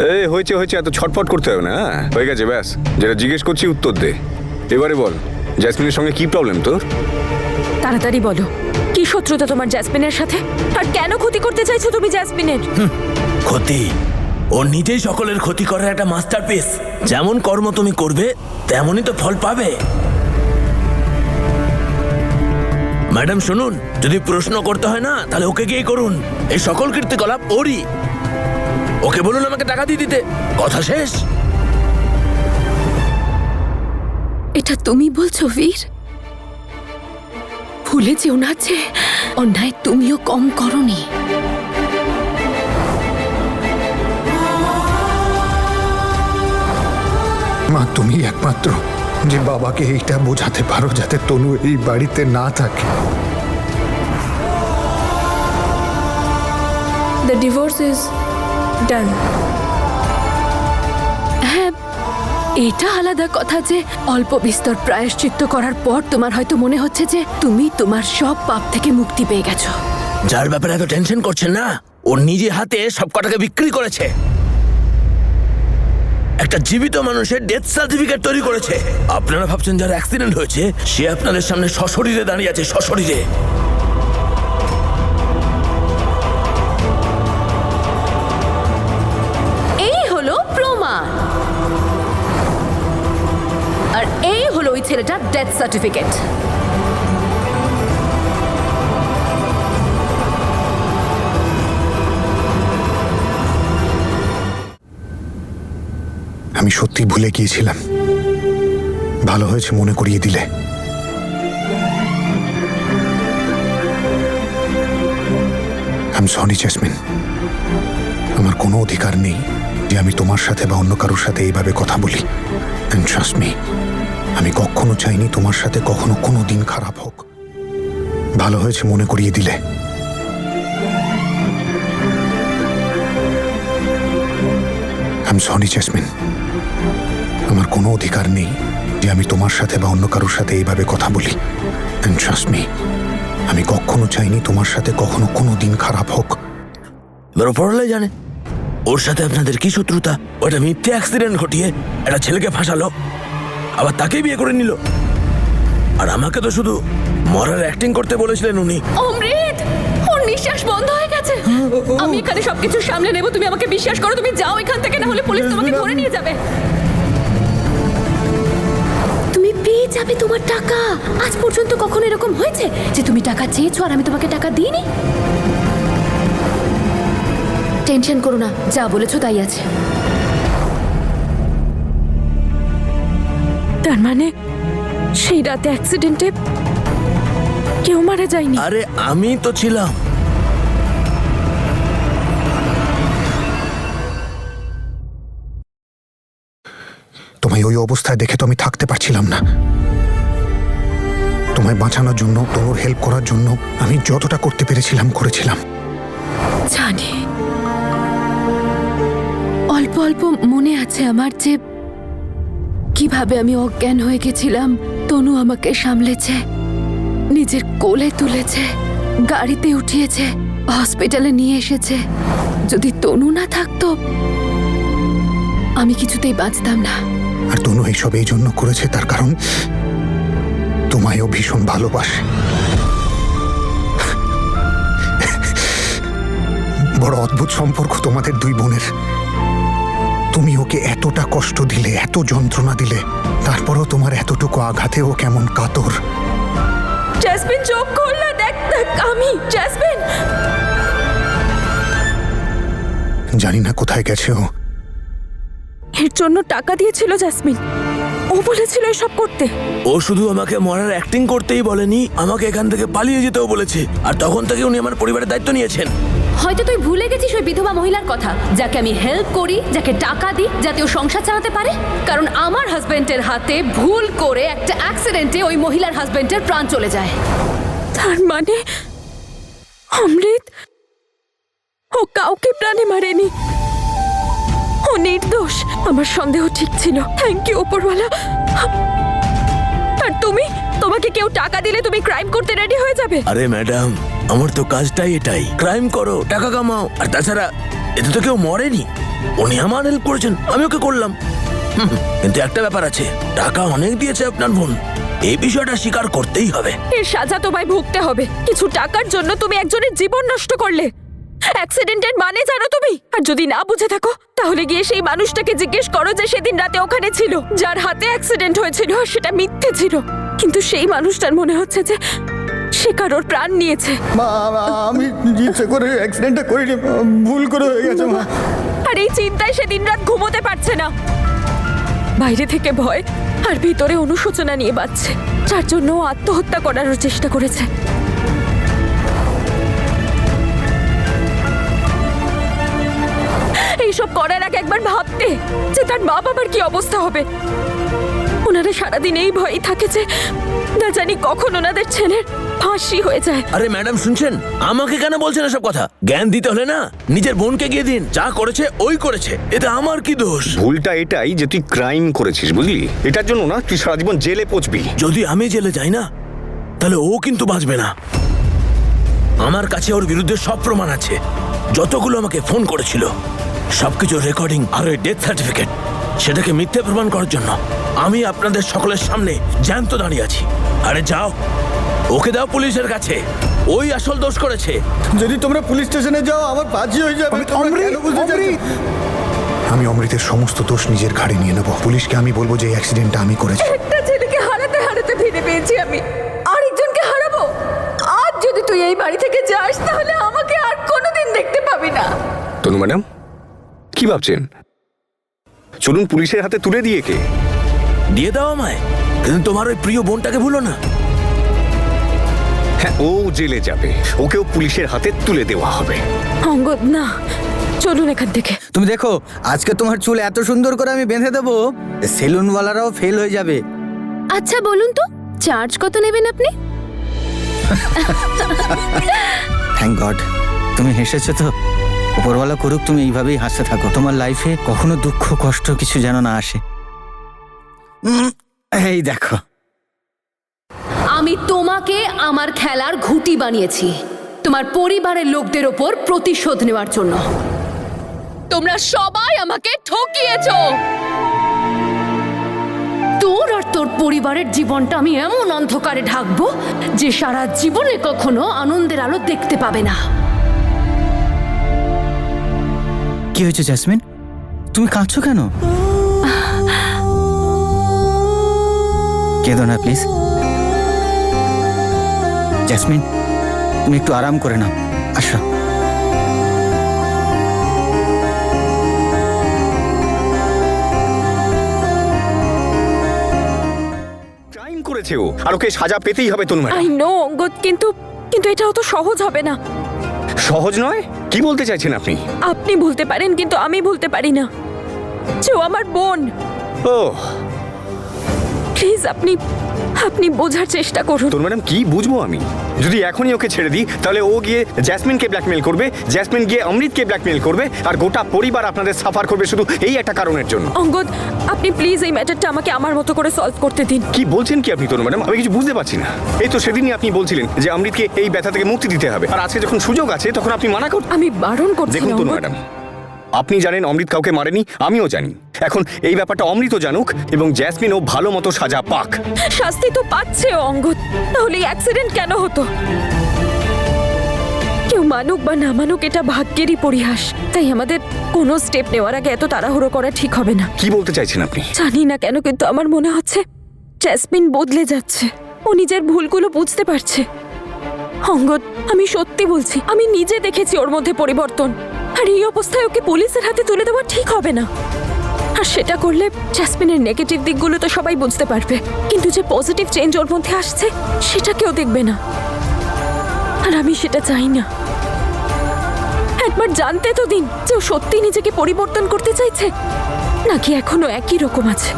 এই হয়েছে হয়েছে, এত ছটফট করতে হবে না। হয়ে গেছে, ব্যাস। যেটা জিজ্ঞেস করছি উত্তর দে। এবারে বল, জ্যাসমিনের সঙ্গে কি প্রবলেম তোর? তাড়াতাড়ি বলো, কি শত্রুতা তোমার জ্যাসমিনের সাথে? আর কেন ক্ষতি করতে চাইছো তুমি জ্যাসমিনের? ক্ষতি? ও নিজেই সকলের ক্ষতি করার একটা মাস্টারপিস। যেমন কর্ম তুমি করবে তেমনই তো ফল পাবে। ম্যাডাম শুনুন, যদি প্রশ্ন করতে হয় না তাহলে ওকে গিয়ে করুন। এই সকল কীর্তিকলাপ ওরই। ওকে বলুন আমাকে টাকা দিয়ে দিতে, কথা শেষ। এটা তুমি বলছো বীর? ভুলে যেও না যে অন্যায় তুমিও কম করনি। মা, তুমি একমাত্র যে বাবাকে এইটা বোঝাতে পারো যাতে তনু এই বাড়িতে না থাকে। The divorce is done. হ্যাঁ, এটা আলাদা কথা যে অল্প বিস্তর প্রায়শ্চিত্ত করার পর তোমার হয়তো মনে হচ্ছে যে তুমি তোমার সব পাপ থেকে মুক্তি পেয়ে গেছো। যার ব্যাপারে এত টেনশন করছেন না, ও নিজে হাতে সব কটাকে বিক্রি করেছে। একটা জীবিত মানুষের ডেথ সার্টিফিকেট তৈরি করেছে। আপনারা ভাবছেন যার অ্যাক্সিডেন্ট হয়েছে সে আপনাদের সামনে সশরীরে দাঁড়িয়ে আছে, সশরীরে। এই হলো প্রমাণ। আর এই হলো ওই ছেলেটার ডেথ সার্টিফিকেট। আমি সত্যি ভুলে গিয়েছিলাম, ভালো হয়েছে মনে করিয়ে দিলে। আই এম সরি জ্যাসমিন, আমার কোনো অধিকার নেই যে আমি তোমার সাথে বা অন্য কারোর সাথে এইভাবে কথা বলি। এন্ড ট্রাস্ট মি, আমি কখনো চাইনি তোমার সাথে কখনো কোনো দিন খারাপ হোক। ভালো হয়েছে মনে করিয়ে দিলে। আই এম সরি জ্যাসমিন, আমার কোনো অধিকার নেই যে আমি তোমার সাথে বা অন্য কারোর সাথে এইভাবে কথা বলি। এন্ড ট্রাস্ট মি, আমি কখনো চাইনি তোমার সাথে কখনো কোনো দিন খারাপ হোক। পড়লে জানে ওর সাথে আপনাদের কি শত্রুতা। ওটা মিথ্যে অ্যাক্সিডেন্ট ঘটিয়ে একটা ছেলেকে ফাঁসালো, আবার তাকেই বিয়ে করে নিল। আর আমাকে তো শুধু মরার অ্যাক্টিং করতে বলেছিলেন উনি। অমৃত, ওর নিঃশ্বাস বন্ধ হয়ে গেছে। আমি এখানে সবকিছু সামলে নেব, তুমি আমাকে বিশ্বাস করো। তুমি যাও এখান থেকে, না হলে পুলিশ তোমাকে ধরে নিয়ে যাবে। তুমি পেয়ে যাবে তোমার টাকা। আজ পর্যন্ত কখনো এরকম হয়েছে যে তুমি টাকা চেয়েছো আর আমি তোমাকে টাকা দিইনি? টেনশন করো না, যা বলেছো তাই আছে। তার মানে সেই রাতে অ্যাক্সিডেন্টে কেউ মারা যায়নি? আরে আমি তো ছিলাম। তোমায় ওই অবস্থায় দেখে তো আমি থাকতে পারছিলাম না। তোমায় বাঁচানোর জন্য, তোর হেল্প করার জন্য আমি যতটা করতে পেরেছিলাম করেছিলাম। জানি, অল্প অল্প মনে আছে আমার যে কিভাবে আমি অজ্ঞান হয়ে গেছিলাম। তনু আমাকে সামলেছে, নিজের কোলে তুলেছে, গাড়িতে উঠিয়েছে, হসপিটালে নিয়ে এসেছে। যদি তনু না থাকতো আমি কিছুতেই বাঁচতাম না। আর তনু এইসব এই জন্য করেছে তার কারণ তোমায়ও ভীষণ ভালোবাসে। বড় অদ্ভুত সম্পর্ক তোমাদের দুই বোনের। তুমি ওকে এতটা কষ্ট দিলে, এত যন্ত্রণা দিলে, তারপরও তোমার এতটুকু আঘাতেও কেমন কাতর। জ্যাসমিন চোখ খুললে, দেখ দেখ আমি জ্যাসমিন। জানি না কোথায় গেছে ও। এর জন্য টাকা দিয়েছিল জ্যাসমিন, ও বলেছিল এসব করতে। ও শুধু আমাকে মরার অ্যাক্টিং করতেই বলেনি, আমাকে এখান থেকে পালিয়ে যেতেও বলেছে। আর তখন থেকে উনি আমার পরিবারের দায়িত্ব নিয়েছেন। হয়তো তুই ভুলে গেছিস ওই বিধবা মহিলার কথা, যাকে আমি হেল্প করি, যাকে টাকা দিই যাতে ও সংসার চালাতে পারে। কারণ আমার হাজবেন্ডের হাতে ভুল করে একটা অ্যাক্সিডেন্টে ওই মহিলার হাজবেন্ডের প্রাণ চলে যায়। তার মানে অমৃত ও কাউকে প্রাণে মারেনি, ও নির্দোষ। আমার সন্দেহ ঠিক ছিল। থ্যাংক ইউ উপরওয়ালা। আর তুমি, তোমাকে কেউ টাকা দিলে তুমি ক্রাইম করতে রেডি হয়ে যাবে? আরে ম্যাডাম, আমার তো কাজটাই এটাই, ক্রাইম করো, টাকা কামাও। আর তাছাড়া এতে তো কেউ মরেনি। উনি আমার হেল্প করেছেন, আমি ওকে করলাম। কিন্তু একটা ব্যাপার আছে, টাকা অনেক দিয়েছে আপনার বোন, এই বিষয়টা স্বীকার করতেই হবে। এর সাজা তোমায় ভুগতে হবে। কিছু টাকার জন্য তুমি একজনের জীবন নষ্ট করলে। অ্যাক্সিডেন্টের মানে জানো তুমি? আর যদি না বুঝে থাকো তাহলে গিয়ে সেই মানুষটাকে জিজ্ঞেস করো যে সেদিন রাতে ওখানে ছিল, যার হাতে অ্যাক্সিডেন্ট হয়েছিল। আর সেটা মিথ্যে ছিল, কিন্তু সেই মানুষটার মনে হচ্ছে যে সে কারোর প্রাণ নিয়েছে। মা আমি ইচ্ছে করে অ্যাক্সিডেন্টটা করিনি, ভুল করে হয়ে গেছে মা। আর এই চিন্তায় সে দিনরাত ঘুমোতে পারছে না। বাইরে থেকে ভয় আর ভিতরে অনুশোচনা নিয়ে বাঁচছে, যার জন্য ও আত্মহত্যা করার চেষ্টা করেছে। এইসব করার আগে একবার ভাবতে যে তার মা বাবার কি অবস্থা হবে। ওনারা সারাদিন এই ভয়ই থাকে যে না জানি কখন ওনাদের ছেলের ফাঁসি হয়ে যায়। আরে ম্যাডাম শুনছেন, আমাকে কেন বলছেন এসব কথা? জ্ঞান দিতে হলে না নিজের বোনকে গিয়ে দিন, যা করেছে ওই করেছে, এতে আমার কি দোষ? ভুলটা এটাই যে তুই ক্রাইম করেছিস, বুঝলি? এটার জন্য না তুই সারা জীবন জেলে পচবি। যদি আমি জেলে যাই না, তাহলে ও কিন্তু বাঁচবে না। আমার কাছে ওর বিরুদ্ধে সব প্রমাণ আছে, যতগুলো আমাকে ফোন করেছিল সবকিছু রেকর্ডিং আর ওই ডেথ সার্টিফিকেট। সেটাকে মিথ্যে প্রমাণ করার জন্য আমি আপনাদের সকলের সামনে জ্যান্ত দাঁড়িয়ে আছি। আরে যাও, ওকে দাও পুলিশের কাছে, ওই আসল দোষ করেছে। যদি তোমরা পুলিশ স্টেশনে যাও আমার ফাঁসি হয়ে যাবে। তোমরা কেন বুঝতে চাইছো? আমি অমৃতের সমস্ত দোষ নিজের ঘাড়ে নিয়ে নেব। পুলিশকে আমি বলবো যে এই অ্যাক্সিডেন্টটা আমি করেছি। একটা ছেলেকে হারাতে হারাতে ফিরে পেয়েছি আমি, আরেকজনকে হারাবো। আজ যদি তুই এই বাড়ি থেকে যাস তাহলে আমাকে আর কোনোদিন দেখতে পাবি না। তনু ম্যাডাম কি ভাবছেন? চলুন পুলিশের হাতে তুলে দিয়ে কে দিয়ে দাও আমায়, কিন্তু তোমার ওই প্রিয় বোনটাকে ভুলো না। হ্যাঁ, ও জেলে যাবে, ওকেও পুলিশের হাতে তুলে দেওয়া হবে। অঙ্গদ না, চলুন এখান থেকে। তুমি দেখো আজকে তোমার চুল এত সুন্দর করে আমি বেঁধে দেবো, সেলুনওয়ালারাও ফেল হয়ে যাবে। আচ্ছা বলুন তো, চার্জ কত নেবেন আপনি? থ্যাংক গড তুমি হেসেছো তো। উপরওয়ালা করুক, তুমি এইভাবেই হাসতে থাকো। তোমার লাইফে কখনো দুঃখ কষ্ট কিছু যেন না আসে। এই দেখো, আমি তোমাকে আমার খেলার ঘুঁটি বানিয়েছি, তোমার পরিবারের লোকদের ওপর প্রতিশোধ নেওয়ার জন্য। তোমরা সবাই আমাকে ঠকিয়েছো। তোর আর তোর পরিবারের জীবনটা আমি এমন অন্ধকারে ঢাকবো যে সারা জীবনে কখনো আনন্দের আলো দেখতে পাবে না। কি হয়েছে জেসমিন? তুমি কাঁদছো কেন? কেঁদো না প্লিজ। জেসমিন তুমি একটু আরাম করে নাও, আসো। ক্রাইম করেছে ও, আর ওকে সাজা পেতেই হবে তনু ম্যাডাম। আই নো অঙ্গদ, কিন্তু এটা অত সহজ হবে না। সহজ নয়? কি বলতে চাইছেন আপনি? আপনি ভুলতে পারেন কিন্তু আমি ভুলতে পারি না যে ও আমার বোন। ও প্লিজ আপনি বোঝার চেষ্টা করুন। তনু ম্যাডাম কি বুঝবো আমি? যদি এখনই ওকে ছেড়ে দিই তাহলে ও গিয়ে জ্যাসমিনকে ব্ল্যাকমেল করবে, জ্যাসমিন গিয়ে অমৃতকে ব্ল্যাকমেল করবে, আর গোটা পরিবার আপনাদের সাফার করবে শুধু এই একটা কারণের জন্য। অঙ্গদ আপনি প্লিজ এই ম্যাটারটা আমাকে আমার মতো করে সলভ করতে দিন। কি বলছেন কি আপনি তনু ম্যাডাম? আমি কিছু বুঝতে পারছি না। এই তো সেদিনই আপনি বলছিলেন যে অমৃতকে এই ব্যথা থেকে মুক্তি দিতে হবে, আর আজকে যখন সুযোগ আছে তখন আপনি মানা করছেন। আমি বারণ করছি দেখুন না তনু অঙ্গদ। ম্যাডাম, আপনি জানেন অমৃত কাউকে মারেনি, আমিও জানি। এখন এই ব্যাপারটা অমৃতও জানুক এবং জ্যাসমিনও ভালো মতো সাজা পাক। শাস্তি তো পাচ্ছে ও অঙ্গদ, তাহলে অ্যাক্সিডেন্ট কেন হতো? কেউ মানুক বা না মানুক এটা ভাগ্যেরই পরিহাস। তাই আমাদের কোনো স্টেপ নেওয়ার আগে এত তাড়াহুড়ো করা ঠিক হবে না। কি বলতে চাইছেন আপনি? জানি না কেন কিন্তু আমার মনে হচ্ছে জেসমিন বদলে যাচ্ছে, ও নিজের ভুলগুলো বুঝতে পারছে। অঙ্গদ আমি সত্যি বলছি, আমি নিজে দেখেছি ওর মধ্যে পরিবর্তন। আর এই অবস্থায় ওকে পুলিশের হাতে তুলে দেওয়া ঠিক হবে না। আর সেটা করলে জেসমিনের নেগেটিভ দিকগুলো তো সবাই বুঝতে পারবে, কিন্তু যে পজিটিভ চেঞ্জ ওর মধ্যে আসছে সেটা কেউ দেখবে না। আর আমি সেটা চাই না। একবার জানতে তো দিন যে ও সত্যি নিজেকে পরিবর্তন করতে চাইছে নাকি এখনো একই রকম আছে।